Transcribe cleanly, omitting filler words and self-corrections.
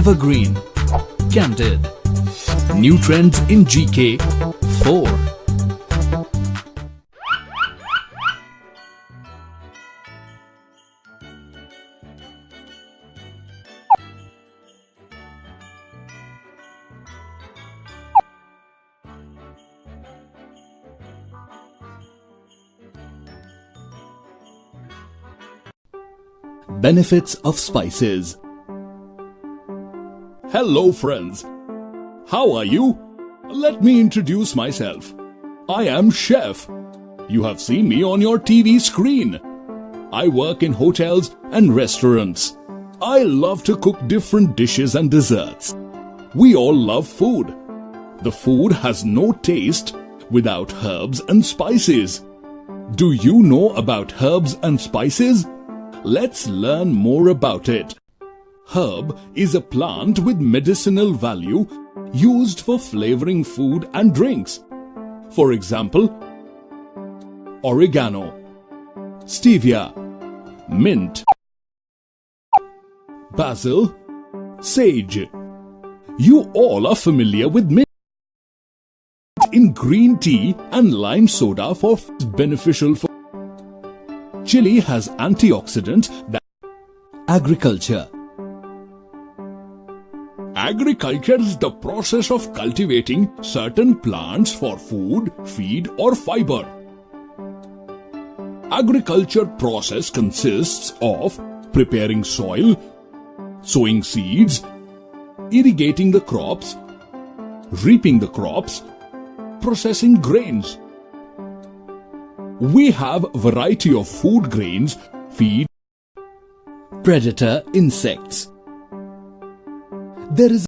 Evergreen, Candid. New trends in GK 4. Benefits of spices. Hello friends, how are you? Let me introduce myself. I am Chef. You have seen me on your TV screen. I work in hotels and restaurants. I love to cook different dishes and desserts. We all love food. The food has no taste without herbs and spices. Do you know about herbs and spices? Let's learn more about it. Herb is a plant with medicinal value used for flavoring food and drinks. For example, oregano, stevia, mint, basil, sage. You all are familiar with mint in green tea and lime soda for beneficial for chili has antioxidants that Agriculture. Agriculture is the process of cultivating certain plants for food, feed or fiber. Agriculture process consists of preparing soil, sowing seeds, irrigating the crops, reaping the crops, processing grains. We have a variety of food grains, feed, Predator insects. There is